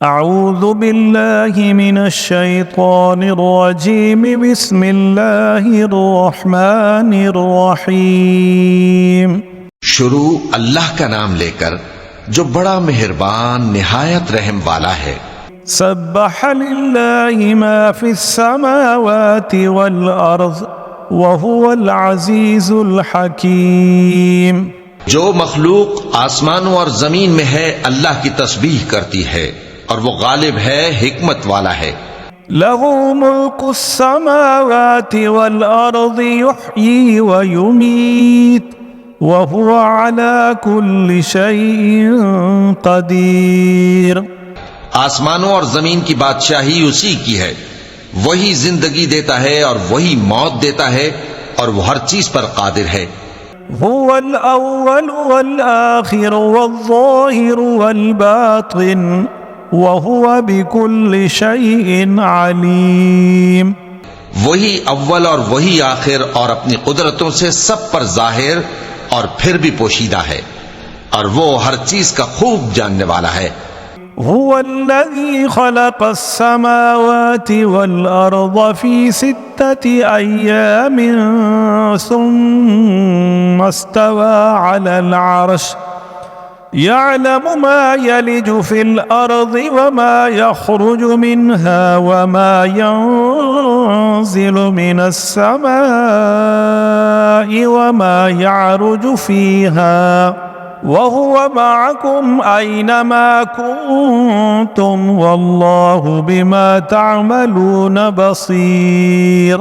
अऊज़ु बिल्लाहि मिनश्शैतानिर्रजीम बिस्मिल्लाहिर्रहमानिर्रहीम। शुरू अल्लाह का नाम लेकर जो बड़ा मेहरबान निहायत रहम वाला है। सब्बह लिल्लाहि मा फिस्समावाति वल अर्ज़ व हुवल अज़ीज़ुल हकीम। जो मखलूक आसमानों और जमीन में है अल्लाह की तस्बीह करती है और वो गालिब है, हिकमत वाला है। लहू मुल्कुस्समावाति वल अर्ज़ि युह्यी व युमीत व हुवा अला कुल्लि शैइन क़दीर। आसमानों और जमीन की बादशाही उसी की है, वही जिंदगी देता है और वही मौत देता है और वो हर चीज पर कादिर है। हुवल अव्वल वल आखिर वल ज़ाहिर वल बातिन व हुवा बिकुल्लि शैइन अलीम। वही अव्वल और वही आखिर और अपनी कुदरतों से सब पर जाहिर और फिर भी पोशीदा है और वो हर चीज का खूब जानने वाला है। हुवल्लज़ी ख़लक़स्समावाति वल अर्ज़ फ़ी सित्तति अय्यामिन सुम्मा इस्तवा अलल अर्श यअलमु मा यलिजु फ़िल अर्ज़ि व मा यख़रुजु मिन्हा व मा यंज़िलु मिनस समाइ व मा यअरुजु फ़ीहा वहुवा माअकुम ऐनमा कुन्तुम वल्लाहु बिमा तअमलून बसीर।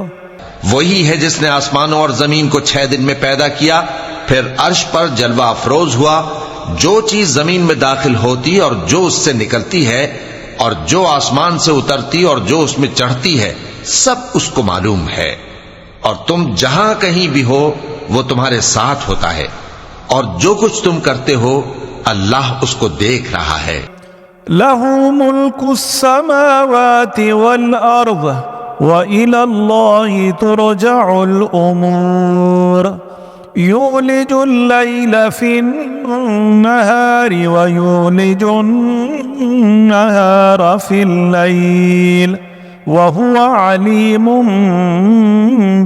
वही है जिसने आसमानों और जमीन को 6 दिन में पैदा किया, फिर अर्श पर जलवा अफरोज हुआ। जो चीज जमीन में दाखिल होती और जो उससे निकलती है और जो आसमान से उतरती और जो उसमें चढ़ती है, सब उसको मालूम है। और तुम जहां कहीं भी हो वो तुम्हारे साथ होता है और जो कुछ तुम करते हो अल्लाह उसको देख रहा है। लहू मुल्कुस्समावाति वल अर्ज़ व इलल्लाहि तुरजउल उमूर। युलिजुल लैला फिन्नहारि व युलिजुन नहारा फिल लैल व हुवा अलीमुम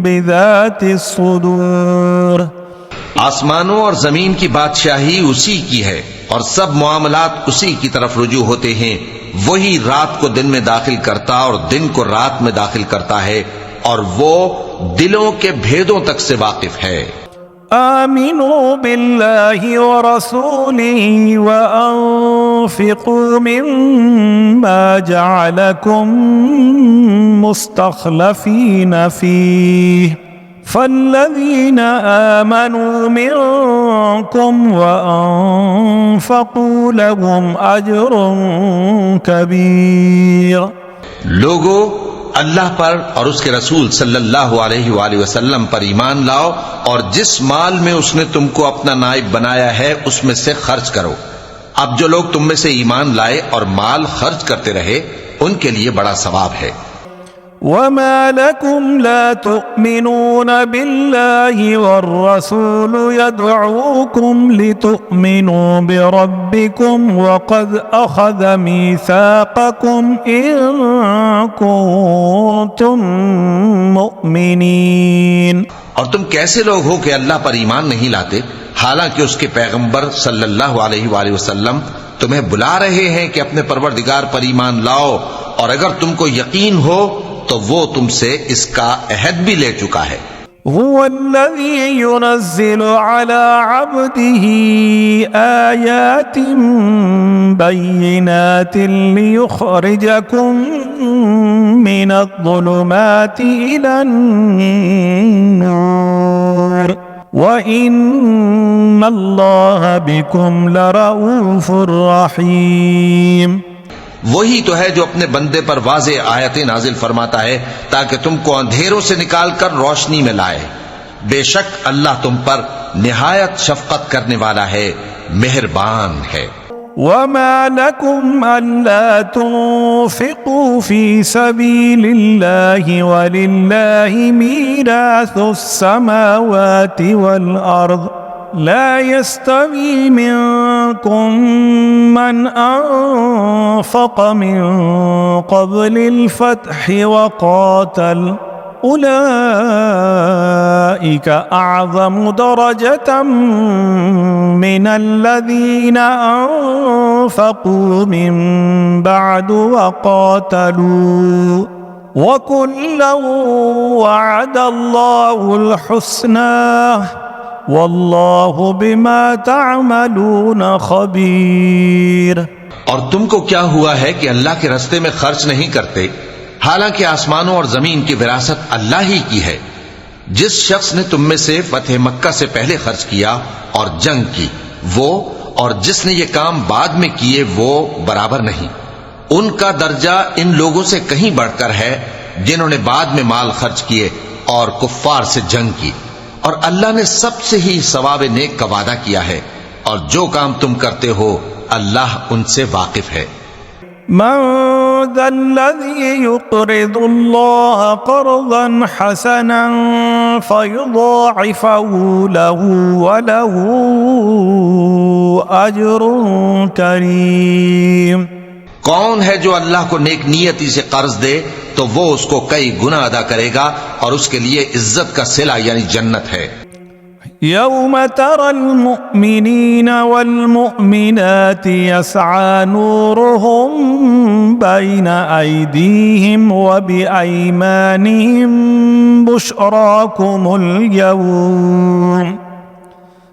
बिज़ातिस सुदूर। आसमानों और जमीन की बादशाही उसी की है और सब मामलात उसी की तरफ रुजू होते हैं। वही रात को दिन में दाखिल करता और दिन को रात में दाखिल करता है और वो दिलों के भेदों तक से वाकिफ है। आमिनू बिल्लाहि व रसूलिही व अनफिकू मिम्मा जअलकुम मुस्तखलफीन फीह फल्लज़ीन आमनू मिनकुम व अनफ़क़ू लहुम अज्रुन कबीर। लोगो अल्लाह पर और उसके रसूल सल्लल्लाहु अलैहि वसल्लम पर ईमान लाओ और जिस माल में उसने तुमको अपना नाइब बनाया है उसमें से खर्च करो। अब जो लोग तुम में से ईमान लाए और माल खर्च करते रहे उनके लिए बड़ा सवाब है। वमा लकुम ला तुमिनून बिल्लाहि वर्रसूल यदऊकुम लितुमिनू बिरब्बिकुम वक़द अख़ज़ मीसाक़कुम इन कुन्तुम मुमिनीन। और तुम कैसे लोग हो कि अल्लाह पर ईमान नहीं लाते, हालांकि उसके पैगंबर सल्लल्लाहु अलैहि वसल्लम तुम्हें बुला रहे हैं कि अपने परवरदिगार पर ईमान लाओ, और अगर तुमको यकीन हो तो वो तुमसे इसका अहद भी ले चुका है। हुवल्लज़ी युनज़्ज़िलु अला अब्दिही आयातिन बय्यिनातिन लियुख़रिजकुम मिनज़्ज़ुलुमाति इलन्नूर व इन्नल्लाहा बिकुम लरऊफ़ुर रहीम। वही तो है जो अपने बंदे पर वाज़े आयतें नाजिल फरमाता है ताकि तुमको अंधेरों से निकालकर रोशनी में लाए। बेशक अल्लाह तुम पर निहायत शफकत करने वाला है, मेहरबान है। वमा लकुम अल्ला तुन्फ़िक़ू फ़ी सबीलिल्लाहि वलिल्लाहि मीरासुस समावाति वल अर्ज़ ला यस्तवी मिन منكم من أنفق من قبل الفتح وقاتل أولئك أعظم درجة من الذين أنفقوا من بعد وقاتلوا وكلا وعد الله الحسنى वल्लाहु बिमा तामलून खबीर। और तुमको क्या हुआ है कि अल्लाह के रास्ते में खर्च नहीं करते, हालांकि आसमानों और जमीन की विरासत अल्लाह ही की है। जिस शख्स ने तुम में से फतेह मक्का से पहले खर्च किया और जंग की, वो और जिसने ये काम बाद में किए वो बराबर नहीं। उनका दर्जा इन लोगों से कहीं बढ़कर है जिन्होंने बाद में माल खर्च किए और कुफ्फार से जंग की। और अल्लाह ने सबसे ही सवाब नेक का वादा किया है, और जो काम तुम करते हो अल्लाह उनसे वाकिफ है। मन ज़ल्लज़ी युक़रिदुल्लाह क़र्ज़न हसनन फ़युज़ाइफ़हु लहू व लहू अज्रुन करीम। कौन है जो अल्लाह को नेक नियति से कर्ज दे तो वो उसको कई गुना अदा करेगा और उसके लिए इज्जत का सिला यानी जन्नत है। यौम तरल मुमिनीन वल मुमिनाति यसआ नूरुहुम बैन ऐदीहिम व बिअयमानिहिम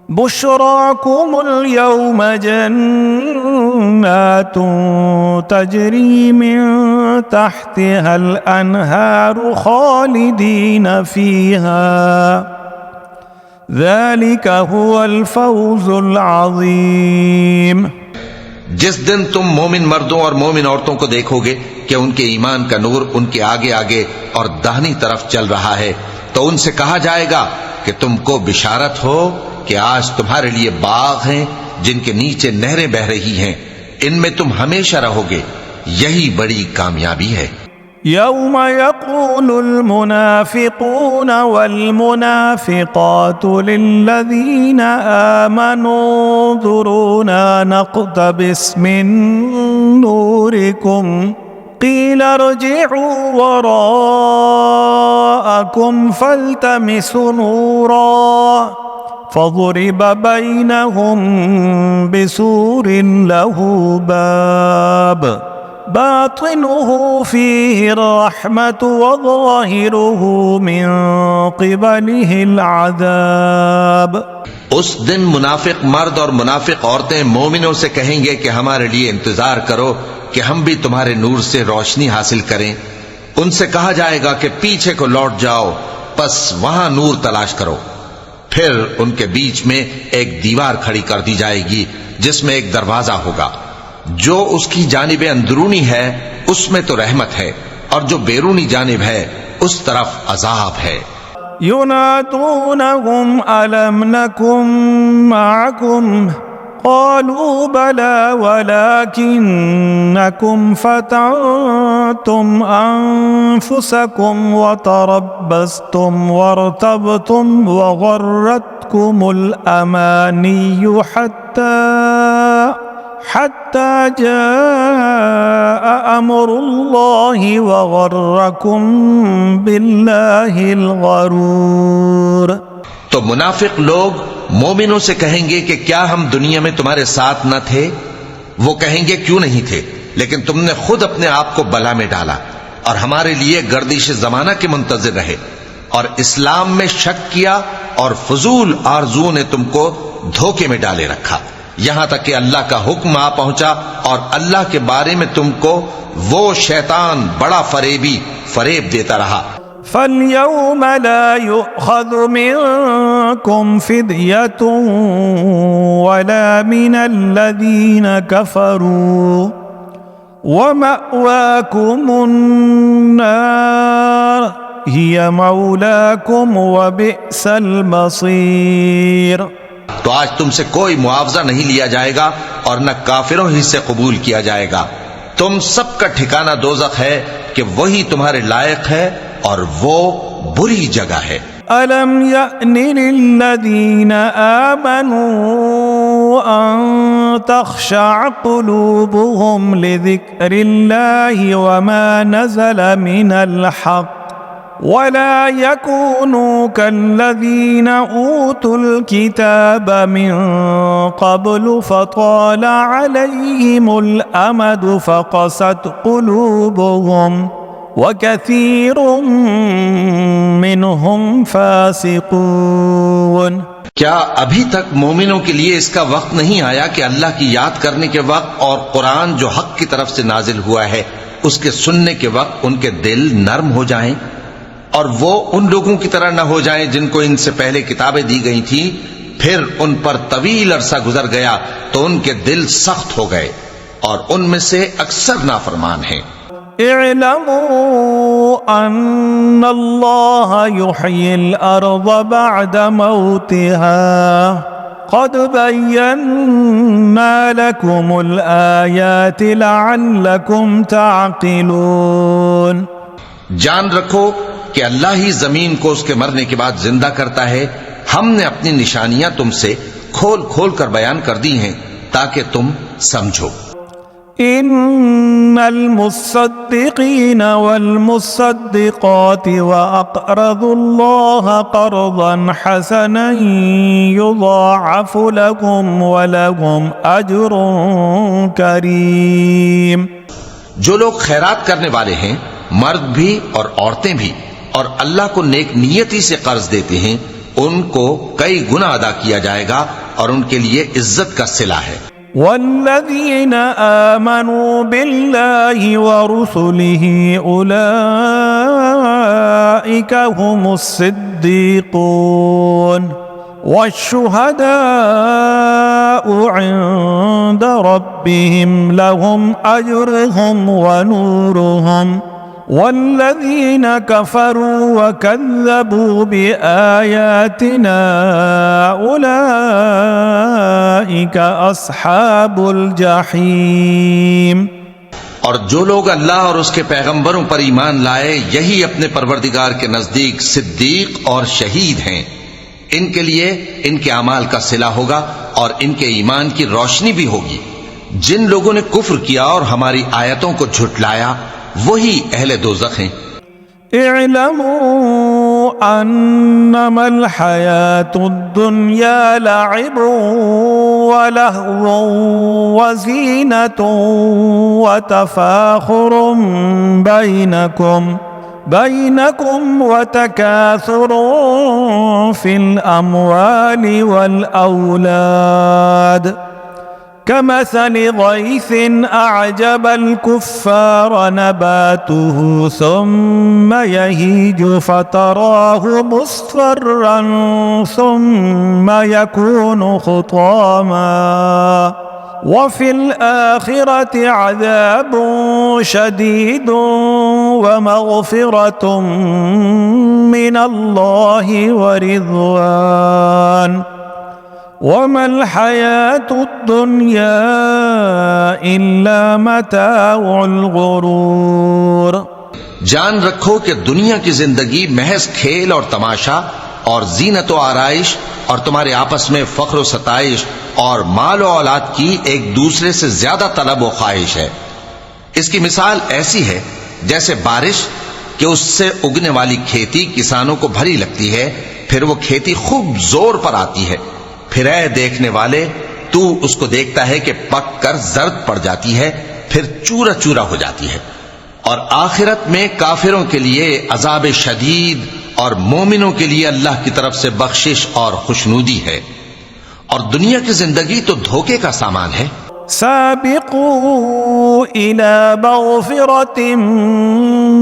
बुशराकुमुल यौम जन्नातुन तजरी मिन तहतिहल अनहारु खालिदीन फीहा ज़ालिका हुवल फौज़ुल अज़ीम। जिस दिन तुम मोमिन मर्दों और मोमिन औरतों को देखोगे कि उनके ईमान का नूर उनके आगे आगे और दाहिनी तरफ चल रहा है, तो उनसे कहा जाएगा कि तुमको बिशारत हो कि आज तुम्हारे लिए बाग हैं जिनके नीचे नहरें बह रही हैं, इनमें तुम हमेशा रहोगे, यही बड़ी कामयाबी है। यौम यक़ूलुल मुनाफ़िक़ून वल मुनाफ़िक़ातु लिल्लज़ीना आमनू उन्ज़ुरूना नक़्तबिस मिन नूरिकुम क़ील इरजि'ू वराअकुम फ़ल्तमिसू नूरा फ़ज़ुरिब बैनहुम बिसूरिन लहू बाब बातिनुहु फ़ीहि रहमतु व ज़ाहिरुहु मिन क़िबलिहिल अज़ाब। उस दिन मुनाफिक मर्द और मुनाफिक औरतें मोमिनों से कहेंगे कि हमारे लिए इंतजार करो कि हम भी तुम्हारे नूर से रोशनी हासिल करें। उनसे कहा जाएगा कि पीछे को लौट जाओ, बस वहां नूर तलाश करो। फिर उनके बीच में एक दीवार खड़ी कर दी जाएगी जिसमें एक दरवाजा होगा। जो उसकी जानिब अंदरूनी है उसमें तो रहमत है, और जो बैरूनी जानिब है उस तरफ अजाब है। युनादूनहुम अलम नकुम मअकुम क़ालू बला वलाकिन्नकुम फ़तनतुम अनफुसकुम वतरब्बस्तुम वरतबतुम वगर्रतकुमुल अमानिय्यु हत्ता जाअ अम्रुल्लाहि वगर्रकुम बिल्लाहिल गरूर। तो मुनाफिक लोग मोमिनों से कहेंगे कि क्या हम दुनिया में तुम्हारे साथ न थे? वो कहेंगे क्यों नहीं थे, लेकिन तुमने खुद अपने आप को बला में डाला और हमारे लिए गर्दिश जमाना के मुंतजिर रहे और इस्लाम में शक किया और फजूल आरज़ुओं ने तुमको धोखे में डाले रखा, यहां तक कि अल्लाह का हुक्म आ पहुंचा और अल्लाह के बारे में तुमको वो शैतान बड़ा फरेब देता रहा। फल्यौम ला युअख़ज़ु मिनकुम फ़िद्यतुन वला मिनल्लज़ीन कफ़रू वमअवाकुमुन नार हिय मौलाकुम व बि'सल मसीर। तो आज तुमसे कोई मुआवजा नहीं लिया जाएगा और न काफिरों ही से कबूल किया जाएगा। तुम सबका ठिकाना दोज़ख है कि वही तुम्हारे लायक है और वो बुरी जगह है। अलम यअनि लिल्लज़ीना आमनू अन تخشع قلوبهم لذكر الله وما نزل من الحق ولا يكونوا كالذين أوتوا الكتاب من قبل فطال عليهم الأمد فقست قلوبهم وكثير منهم فاسقون। क्या अभी तक मोमिनों के लिए इसका वक्त नहीं आया कि अल्लाह की याद करने के वक्त और कुरान जो हक की तरफ से नाजिल हुआ है उसके सुनने के वक्त उनके दिल नरम हो जाएं और वो उन लोगों की तरह न हो जाएं जिनको इनसे पहले किताबें दी गई थी, फिर उन पर तवील अरसा गुजर गया तो उनके दिल सख्त हो गए और उनमें से अक्सर नाफरमान हैं। اعلموا أن الله يحيي الأرض بعد موتها قد بينا لكم الآيات لعلكم تعقلون। जान रखो कि अल्लाह ही जमीन को उसके मरने के बाद जिंदा करता है। हमने अपनी निशानियां तुमसे खोल खोल कर बयान कर दी हैं ताकि तुम समझो। इन्नल मुस्सद्दिक़ीन वल मुस्सद्दिक़ात व अक़रदुल्लाह क़र्ज़न हसनन युज़ाअफ़ु लकुम व लहुम अज्रुन करीम। जो लोग खैरात करने वाले हैं, मर्द भी और औरतें भी, और अल्लाह को नेक नियति से कर्ज देते हैं, उनको कई गुना अदा किया जाएगा और उनके लिए इज्जत का सिला है। वल्लज़ीन आमनू बिल्लाहि व रुसुलिहि उलाइका हुमुस सिद्दीक़ून वश्शुहदाउ इंद रब्बिहिम लहुम अज्रुहुम व नूरुहुम वल्लज़ीन कफ़रू व कज़्ज़बू बिआयातिना उलाइका अस्हाबुल जहीम। और जो लोग अल्लाह और उसके पैगंबरों पर ईमान लाए, यही अपने परवरदिगार के नजदीक सिद्दीक और शहीद हैं। इनके लिए इनके अमाल का सिला होगा और इनके ईमान की रोशनी भी होगी। जिन लोगों ने कुफ्र किया और हमारी आयतों को झुटलाया वही अहले दोज़ख हैं। इअलमू अन्नमल हयातुद दुन्या लइबुन व लहवुन व ज़ीनतुन व तफ़ाख़ुरुन बैनकुम व तकासुरुन फ़िल अमवालि वल औलाद कमसलि ग़ैसिन अअजबल कुफ़्फ़ार नबातुहु सुम्मा यहीजु फ़तराहु मुस्फ़र्रन सुम्मा यकूनु खुतामा व फ़िल आख़िरति अज़ाबुन शदीदुन व मग़फ़िरतुन मिनल्लाहि व रिज़वान वमल हयातुद दुन्या इल्ला मताउल गुरूर। जान रखो कि दुनिया की जिंदगी महज खेल और तमाशा और जीनत व आराइश और तुम्हारे आपस में फख्र व सताइश और माल व औलाद की एक दूसरे से ज्यादा तलब व ख्वाहिश है। इसकी मिसाल ऐसी है जैसे बारिश कि उससे उगने वाली खेती किसानों को भरी लगती है, फिर वो खेती खूब जोर पर आती है, फिर ऐ देखने वाले तू उसको देखता है कि पक कर जर्द पड़ जाती है, फिर चूरा चूरा हो जाती है। और आखिरत में काफिरों के लिए अजाब शदीद और मोमिनों के लिए अल्लाह की तरफ से बख्शिश और खुशनूदी है। और दुनिया की जिंदगी तो धोखे का सामान है। साबिक़ू इला मग़फ़िरतिन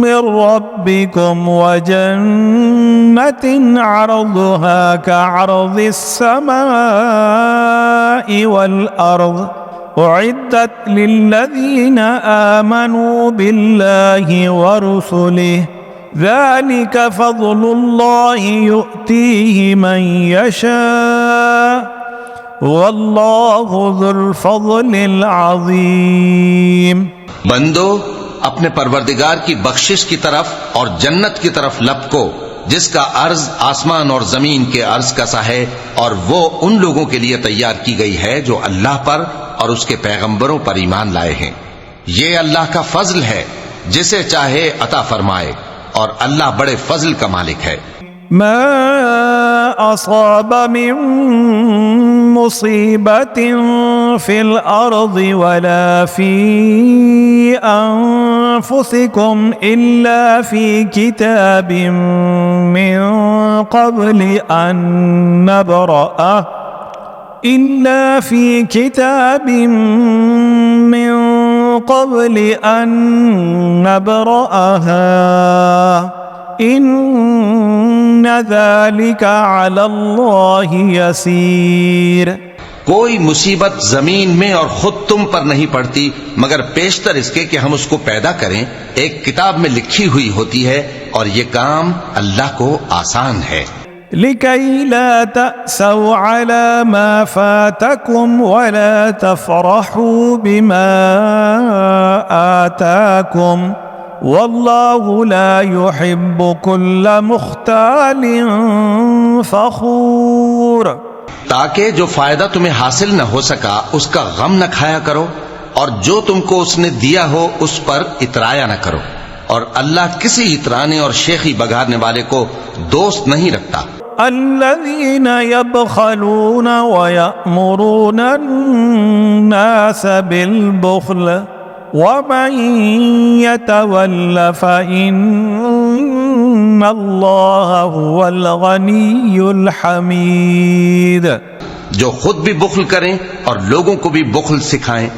मिर रब्बिकुम व जन्नतिन अर्ज़ुहा कअर्ज़िस समाई वल अर्ज़ उइद्दत लिल्लज़ीना आमनू बिल्लाहि व रुसुलिहि ज़ालिका फ़ज़्लुल्लाहि युअतीहि मन यशा वल्लाहु ज़ुल फ़ज़्लिल अज़ीम। बंदो, अपने परवरदिगार की बख्शिश की तरफ और जन्नत की तरफ लपको जिसका अर्ज आसमान और जमीन के अर्ज का सा है, और वो उन लोगों के लिए तैयार की गई है जो अल्लाह पर और उसके पैगंबरों पर ईमान लाए हैं। ये अल्लाह का फजल है, जिसे चाहे अता फरमाए, और अल्लाह बड़े फजल का मालिक है। मा असाब मिन मुसीबतिन फिल अर्दि वला फी अनफुसिकुम इल्ला फी किताबिन मिन क़ब्लि अन नब्रअह इल्ला फी किताबिन मिन क़ब्लि अन नब्रअहा इन्न ज़ालिका अलल्लाहि यसीर। कोई मुसीबत जमीन में और खुद तुम पर नहीं पड़ती मगर पेशतर इसके कि हम उसको पैदा करें, एक किताब में लिखी हुई होती है, और ये काम अल्लाह को आसान है। लिकै ला तअसौ अला मा फातकुम वला तफरहू बिमा आताकुम वल्लाहु ला युहिब्बु कुल्ला मुख्तालिन फखूर। ताकि जो फायदा तुम्हें हासिल न हो सका उसका गम न खाया करो, और जो तुमको उसने दिया हो उस पर इतराया न करो, और अल्लाह किसी इतराने और शेखी बघारने वाले को दोस्त नहीं रखता। अल्लज़ीन यबखलून व यअमुरून अन्नास बिल बुख्ल व मन यतवल्ल फइन्नल्लाह हुवल गनियुल हमीद। जो खुद भी बुख्ल करें और लोगों को भी बुख्ल सिखाएं,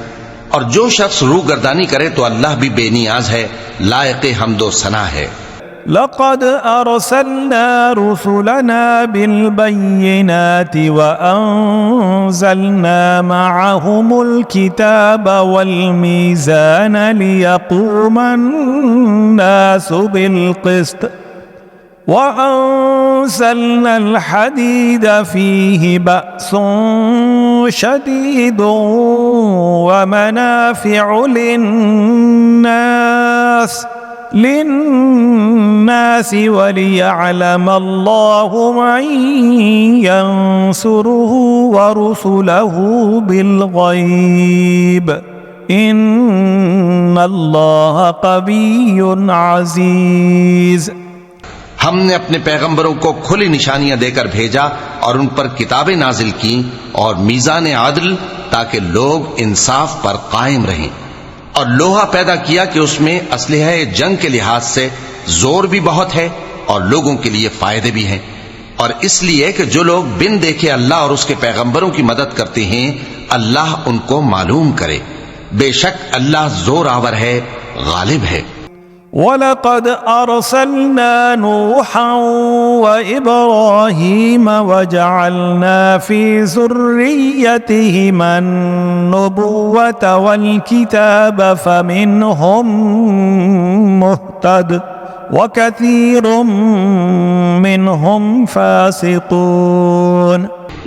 और जो शख्स रूगर्दानी करे तो अल्लाह भी बेनियाज है, लायक हम्दो सना है। लक़द अरसलना रुसुलना बिलबय्यिनात व अंज़लना मअहुमुल किताब वल मीज़ान लियक़ूमन नासु बिलक़िस्त व अंज़लनल हदीद फ़ीहि बअसुन शदीदुन व मनाफ़िउ लिन्नास वलियअलमल्लाहु मन यंसुरुहु व रुसुलहु बिलग़ैब इन्नल्लाह क़विय्युन अज़ीज़। हमने अपने पैगंबरों को खुली निशानियां देकर भेजा और उन पर किताबें नाजिल की और मीज़ान आदल, ताकि लोग इंसाफ पर कायम रहें, और लोहा पैदा किया कि उसमें असलहा जंग के लिहाज से जोर भी बहुत है और लोगों के लिए फायदे भी हैं, और इसलिए कि जो लोग बिन देखे अल्लाह और उसके पैगंबरों की मदद करते हैं, अल्लाह उनको मालूम करे। बेशक अल्लाह जोर आवर है, गालिब है। वलक़द अरसलना नूहन व इब्राहीम व जअलना फी ज़ुर्रिय्यतिहिमा अन्नुबुव्वत वल किताब फमिनहुम मुहतद व कसीरुम मिनहुम फासिकून।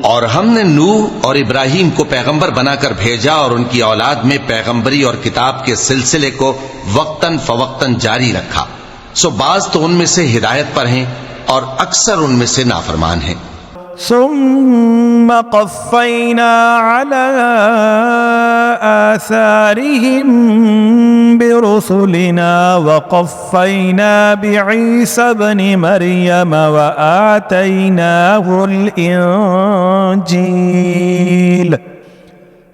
और हमने नूह और इब्राहिम को पैगंबर बनाकर भेजा और उनकी औलाद में पैगंबरी और किताब के सिलसिले को वक्तन फवक्तन जारी रखा। सो बाज तो उनमें से हिदायत पर हैं और अक्सर उनमें से नाफरमान हैं। सुम्म क़फ़्फ़ैना अला आसारिहिम बिरुसुलिना व क़फ़्फ़ैना बिईसा इब्न मरियम व आतैनाहुल इंजील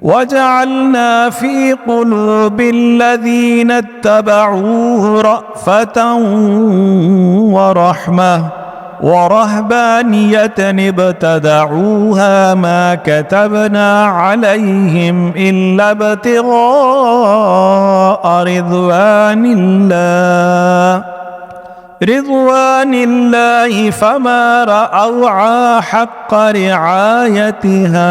व जअलना फी क़ुलूबिल्लज़ीना इत्तबऊहु रअफ़तन व रहमह वरहबानियतन इब्तदऊहा मा कतबना अलैहिम इल्ला इब्तिग़ाअ रिज़वानिल्लाहि फमा रअवा हक़्क़ रिआयतिहा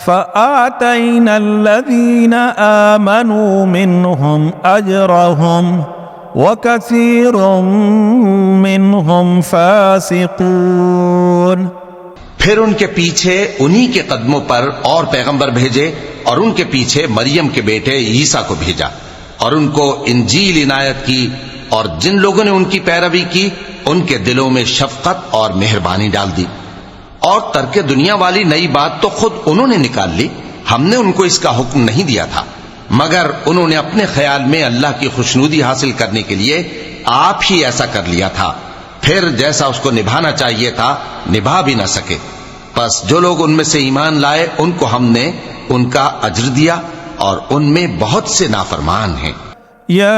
फ़आतैनल्लज़ीना आमनू मिनहुम अजरहुम वकसीरुम मिनहुम फासिकून। फिर उनके पीछे उन्हीं के कदमों पर और पैगंबर भेजे और उनके पीछे मरियम के बेटे ईसा को भेजा और उनको इंजील इनायत की, और जिन लोगों ने उनकी पैरवी की उनके दिलों में शफकत और मेहरबानी डाल दी। और तर्क दुनिया वाली नई बात तो खुद उन्होंने निकाल ली, हमने उनको इसका हुक्म नहीं दिया था, मगर उन्होंने अपने ख्याल में अल्लाह की खुशनुदी हासिल करने के लिए आप ही ऐसा कर लिया था। फिर जैसा उसको निभाना चाहिए था निभा भी ना सके। बस जो लोग उनमें से ईमान लाए उनको हमने उनका अज्र दिया और उनमें बहुत से नाफरमान हैं। या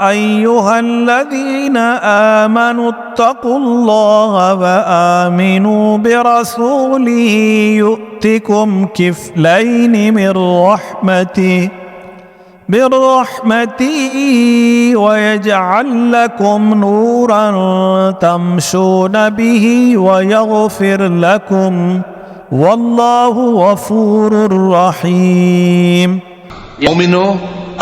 अय्युहल्लज़ीन आमनु अत्तक़ुल्लाह व आमिनू बिरसूलिही युअतिकुम किफ़लैन मिन रहमतिही व यजअल लकुम नूरन तमशून बिही व यग़फिर लकुम वल्लाहु गफूरुर रहीम। मोमिनो,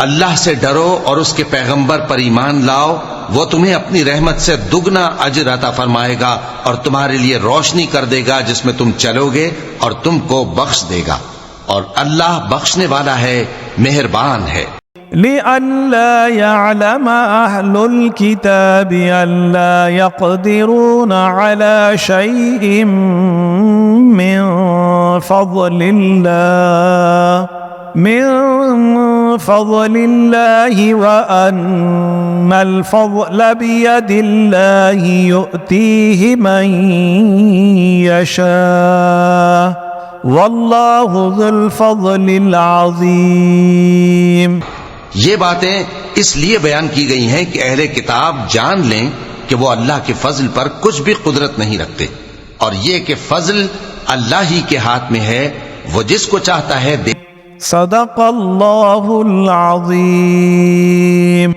अल्लाह से डरो और उसके पैगंबर पर ईमान लाओ, वो तुम्हें अपनी रहमत से दुगना अजर अता फरमाएगा और तुम्हारे लिए रोशनी कर देगा जिसमें तुम चलोगे और तुमको बख्श देगा, और अल्लाह बख्शने वाला है, मेहरबान है। लिअल्ला यअलम अहलुल किताबि अल्ला यक़दिरून अला शैइन मिन फज़लिल्लाहि व अन्नल फ़ज़्ल बियदिल्लाहि युअतीहि मन यशा वल्लाहु ज़ुल फ़ज़लिल अज़ीम। ये बातें इसलिए बयान की गई हैं कि अहले किताब जान लें कि वो अल्लाह के फजल पर कुछ भी कुदरत नहीं रखते, और ये कि फजल अल्लाह ही के हाथ में है, वो जिसको चाहता है दे। सदक़ल्लाहुल अज़ीम।